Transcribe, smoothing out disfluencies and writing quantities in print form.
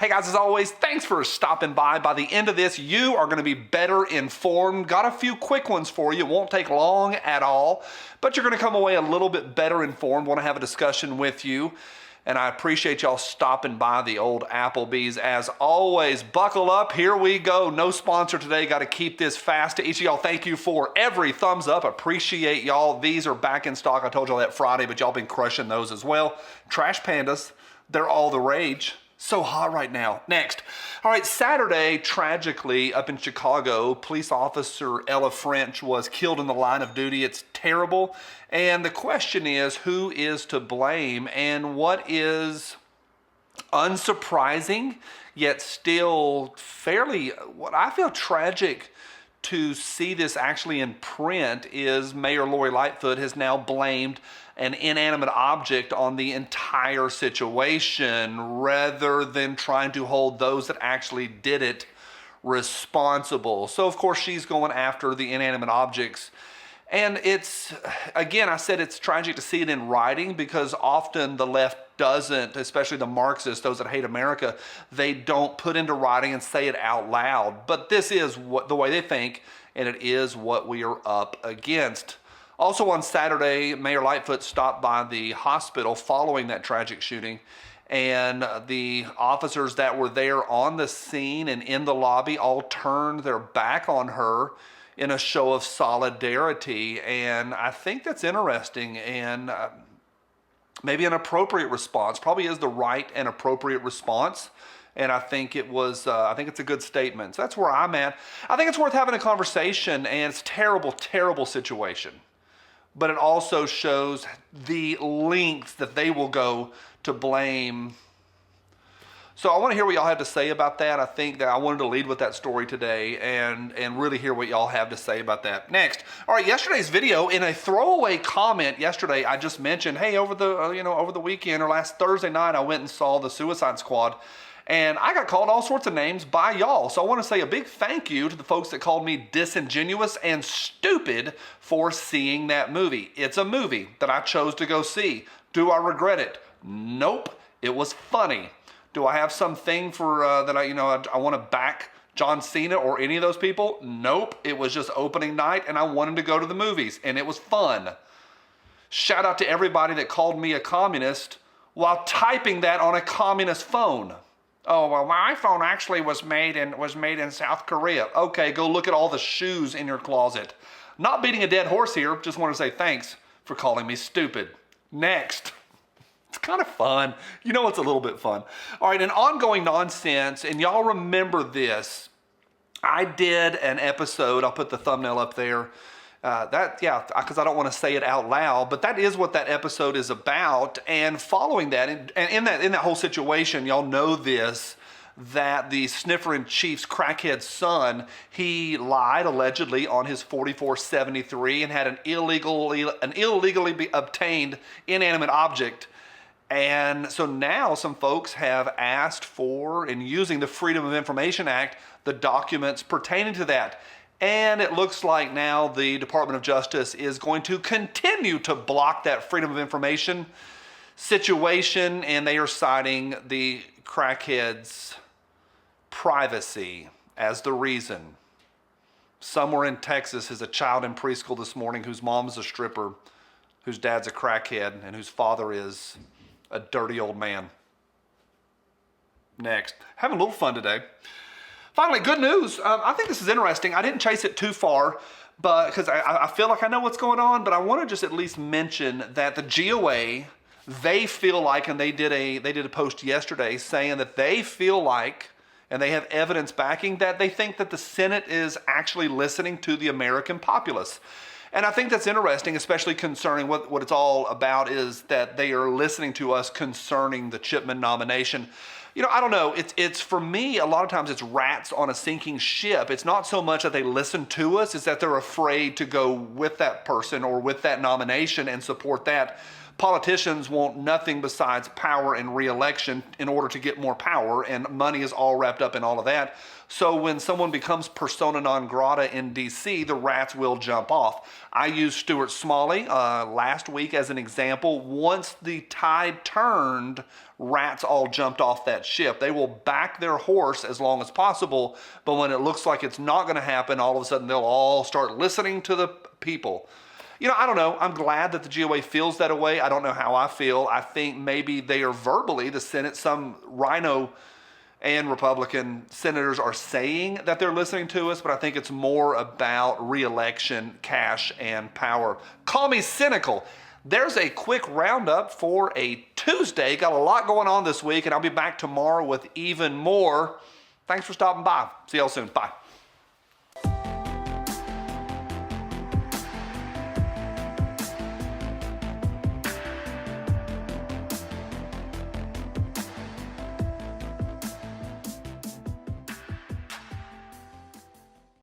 Hey guys, as always, thanks for stopping by. By the end of this, you are going to be better informed. Got a few quick ones for you. It won't take long at all, but you're going to come away a little bit better informed. Want to have a discussion with you. And I appreciate y'all stopping by the old Applebee's. As always, buckle up. Here we go. No sponsor today. Got to keep this fast. To each of y'all, thank you for every thumbs up. Appreciate y'all. These are back in stock. I told y'all that Friday, but y'all been crushing those as well. Trash pandas. They're all the rage. So hot right now. Next. All right, Saturday, tragically, up in Chicago, police officer Ella French was killed in the line of duty. It's terrible. And the question is, who is to blame? And what is unsurprising, yet still fairly, what I feel tragic to see this actually in print is Mayor Lori Lightfoot has now blamed an inanimate object on the entire situation rather than trying to hold those that actually did it responsible. So of course she's going after the inanimate objects. And it's, again, I said it's tragic to see it in writing because often the left doesn't, especially the Marxists, those that hate America, they don't put into writing and say it out loud. But this is what the way they think, and it is what we are up against. Also on Saturday, Mayor Lightfoot stopped by the hospital following that tragic shooting, and the officers that were there on the scene and in the lobby all turned their back on her in a show of solidarity. And I think that's interesting and maybe an appropriate response. Probably is the right and appropriate response. And I think it was, I think it's a good statement. So that's where I'm at. I think it's worth having a conversation, and it's a terrible, terrible situation. But it also shows the lengths that they will go to blame. So I want to hear what y'all have to say about that. I think that I wanted to lead with that story today and really hear what y'all have to say about that. Next, all right, yesterday's video, in a throwaway comment yesterday, I just mentioned, hey, over the over the weekend or last Thursday night, I went and saw the Suicide Squad. And I got called all sorts of names by y'all. So I want to say a big thank you to the folks that called me disingenuous and stupid for seeing that movie. It's a movie that I chose to go see. Do I regret it? Nope. It was funny. Do I have something for that I want to back John Cena or any of those people? Nope. It was just opening night and I wanted to go to the movies and it was fun. Shout out to everybody that called me a communist while typing that on a communist phone. Oh, well, my iPhone actually was made in South Korea. Okay, go look at all the shoes in your closet. Not beating a dead horse here, just want to say thanks for calling me stupid. Next. It's kind of fun. You know it's a little bit fun. All right, an ongoing nonsense, and y'all remember this. I did an episode, I'll put the thumbnail up there, because I don't want to say it out loud, but that is what that episode is about. And following that, and in that whole situation, y'all know this, that the sniffer in chief's crackhead son, he lied allegedly on his 4473 and had an illegally obtained inanimate object. And so now some folks have asked for, and using the Freedom of Information Act, the documents pertaining to that. And it looks like now the Department of Justice is going to continue to block that Freedom of Information situation, and they are citing the crackhead's privacy as the reason. Somewhere in Texas is a child in preschool this morning whose mom's a stripper, whose dad's a crackhead, and whose father is a dirty old man. Next. Having a little fun today. Finally, good news. I think this is interesting. I didn't chase it too far, but because I feel like I know what's going on, but I want to just at least mention that the GOA, they feel like, and they did a post yesterday saying that they feel like, and they have evidence backing, that they think that the Senate is actually listening to the American populace. And I think that's interesting, especially concerning what it's all about is that they are listening to us concerning the Chipman nomination. You know, I don't know. It's for me, a lot of times it's rats on a sinking ship. It's not so much that they listen to us, it's that they're afraid to go with that person or with that nomination and support that. politicians want nothing besides power and re-election in order to get more power, and money is all wrapped up in all of that. So when someone becomes persona non grata in DC, the rats will jump off. I used Stuart Smalley last week as an example. Once the tide turned, rats all jumped off that ship. They will back their horse as long as possible, but when it looks like it's not going to happen, all of a sudden they'll all start listening to the people. I don't know. I'm glad that the GOA feels that way. I don't know how I feel. I think maybe they are verbally, the Senate, some rhino and Republican senators are saying that they're listening to us, but I think it's more about re-election, cash, and power. Call me cynical. There's a quick roundup for a Tuesday. Got a lot going on this week, and I'll be back tomorrow with even more. Thanks for stopping by. See y'all soon. Bye.